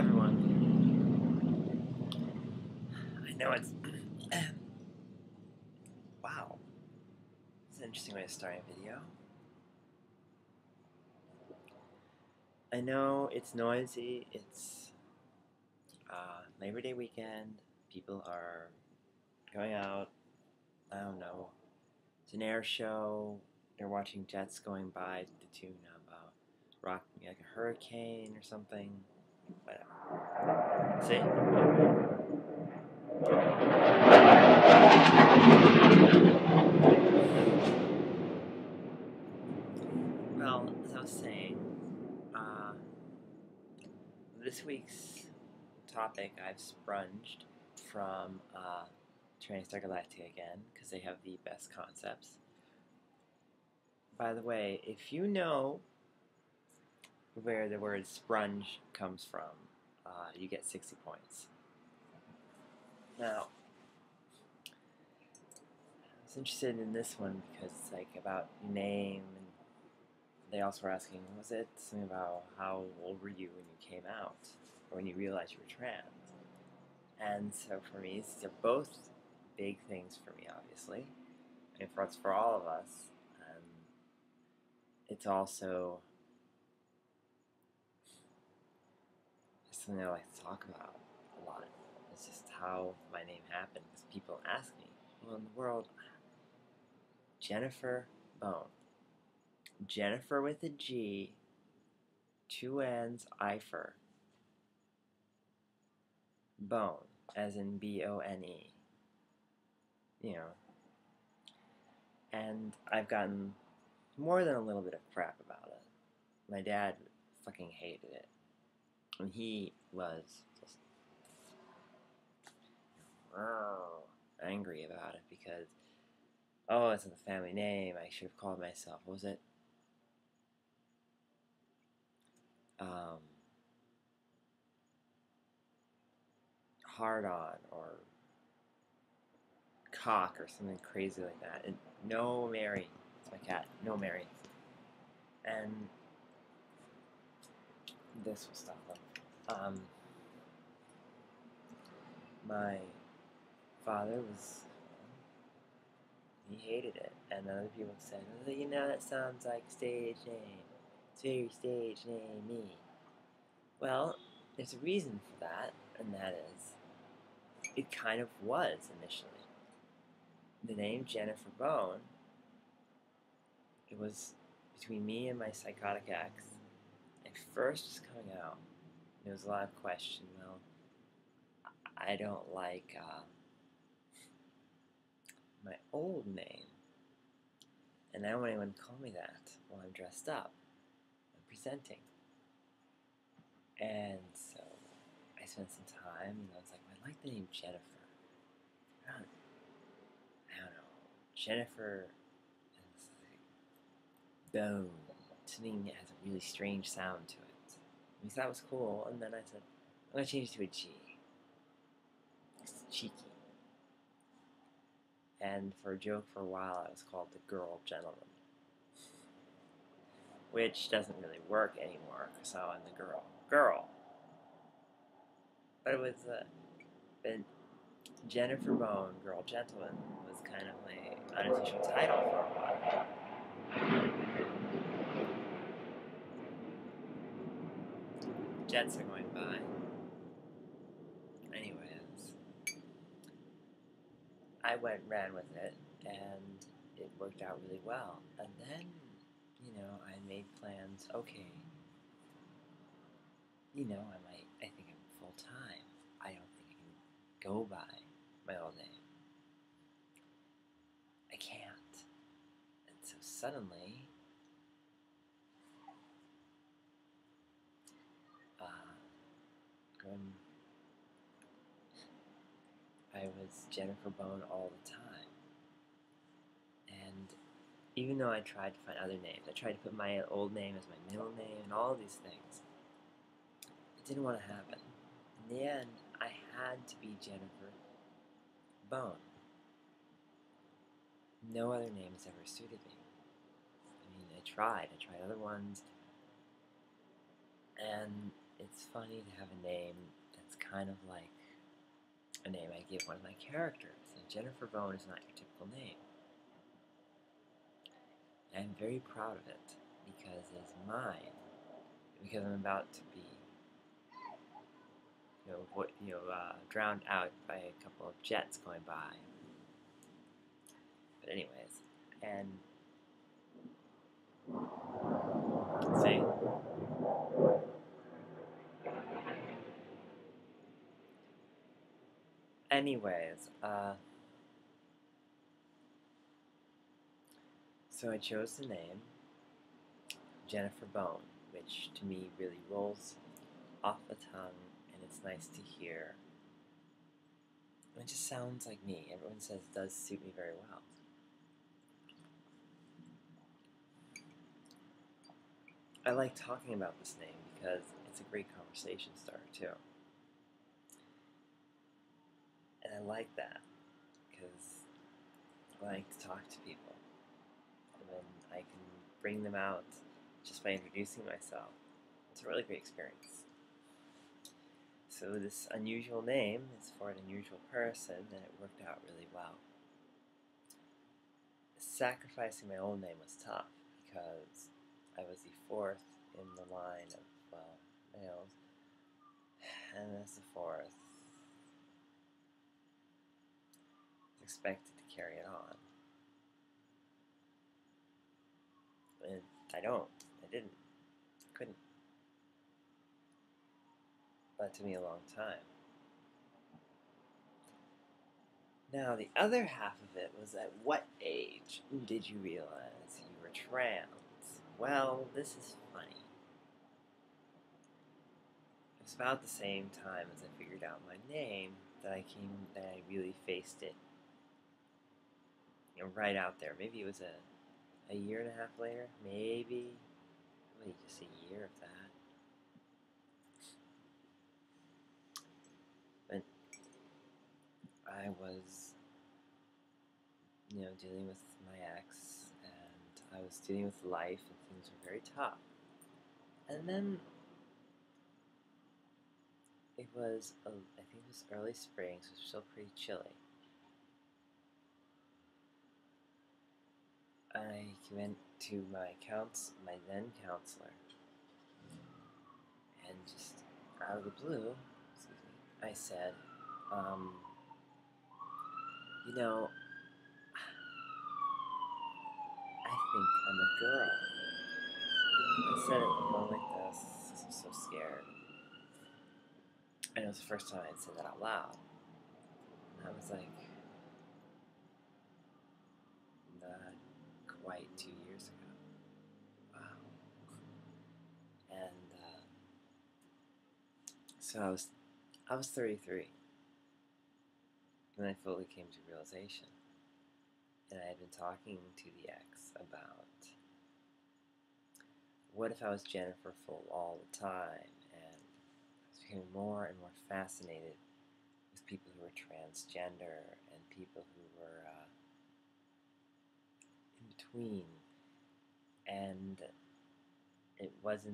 everyone. I know it's... wow. It's an interesting way to start a video. I know it's noisy. It's Labor Day weekend. People are going out. I don't know. It's an air show. They're watching jets going by to the tune of rocking like a hurricane or something. Whatever. See? Well, as I was saying, this week's topic I've sprunged from Trannystar Galatica again, because they have the best concepts. By the way, if you know where the word sprunge comes from, you get 60 points. Now, I was interested in this one because it's like about name, and they also were asking, was it something about how old were you when you came out, or when you realized you were trans? And so for me, these are both big things for me, obviously. I mean, it's for all of us. It's also something I like to talk about a lot. It's just how my name happened, because people ask me, well, in the world, Gennifer Bone. Gennifer with a G, 2 N's, Ifer. Bone, as in B-O-N-E. You know. And I've gotten more than a little bit of crap about it. My dad fucking hated it. And he was just angry about it because, oh, it's in the family name. I should have called myself, what was it? Hard on or cock or something crazy like that. And no Mary. It's my cat. No Mary. And this was stuff like my father was, he hated it, and other people said, well, you know, that sounds like stage name. It's very stage name-y. Well, there's a reason for that, and that is, it kind of was initially. The name Gennifer Bone, it was between me and my psychotic ex. It first was coming out. There was a lot of question. Well, I don't like my old name, and I don't want anyone to call me that while I'm dressed up. I'm presenting. And so I spent some time, and I was like, well, I like the name Gennifer. I don't know. Gennifer is like bone. To me, it has a really strange sound to it. We thought it was cool, and then I said, I'm going to change it to a G. It's cheeky. And for a joke for a while, I was called the Girl Gentleman. Which doesn't really work anymore, because I'm the girl. But it was, but Gennifer Bone, Girl Gentleman, was kind of my unofficial title for a while. Jets are going by. Anyways, I ran with it, and it worked out really well. And then, you know, I made plans, okay, you know, I think I'm full-time. I don't think I can go by my old name. I can't. And so suddenly, I was Gennifer Bone all the time. And even though I tried to find other names, I tried to put my old name as my middle name and all these things, it didn't want to happen. In the end, I had to be Gennifer Bone. No other name has ever suited me. I mean, I tried other ones, and it's funny to have a name that's kind of like a name I give one of my characters. And Gennifer Bone is not your typical name. And I'm very proud of it because it is mine. Because I'm about to be, drowned out by a couple of jets going by. But anyways, and see. Anyways, so I chose the name Gennifer Bone, which to me really rolls off the tongue, and it's nice to hear. It just sounds like me. Everyone says it does suit me very well. I like talking about this name because it's a great conversation starter too. And I like that because I like to talk to people. And then I can bring them out just by introducing myself. It's a really great experience. So this unusual name is for an unusual person, and it worked out really well. Sacrificing my old name was tough because I was the fourth in the line of, males, and as the fourth, I was expected to carry it on. And I didn't, couldn't. But it took me a long time. Now, the other half of it was, at what age did you realize you were trans? Well, this is funny. It was about the same time as I figured out my name that I really faced it. Right out there. Maybe it was a year and a half later. Maybe just a year of that. But I was, dealing with my ex, and I was dealing with life, and things were very tough. And then it was, I think it was early spring, so it was still pretty chilly. I went to my then counselor, and just out of the blue, I said, I think I'm a girl. I said it going like this because I'm so scared. And it was the first time I'd said that out loud. And that was like, not quite 2 years ago. Wow. And so I was 33 when I fully came to realization. And I had been talking to the ex about, what if I was Gennifer full all the time? And I was becoming more and more fascinated with people who were transgender and people who were in between. And it was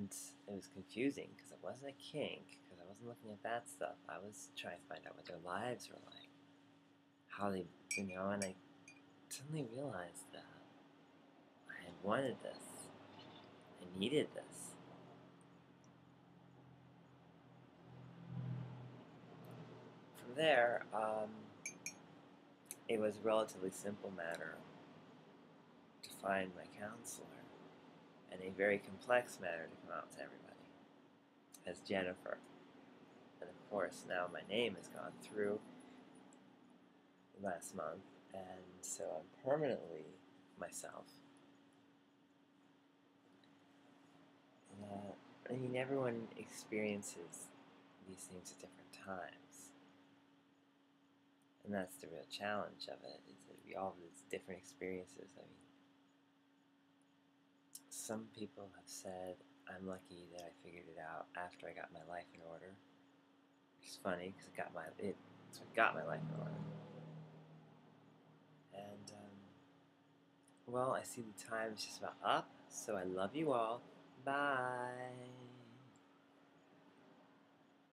confusing because it wasn't a kink, because I wasn't looking at that stuff. I was trying to find out what their lives were like, how they, and I suddenly realized that I had wanted this. I needed this. From there, it was a relatively simple matter to find my counselor, and a very complex matter to come out to everybody as Gennifer. And of course, now my name has gone through last month, and so I'm permanently myself. Everyone experiences these things at different times. And that's the real challenge of it, is that we all have these different experiences. Some people have said I'm lucky that I figured it out after I got my life in order. Which is funny, because it's what got my life in order. And, well, I see the time is just about up, so I love you all. Bye.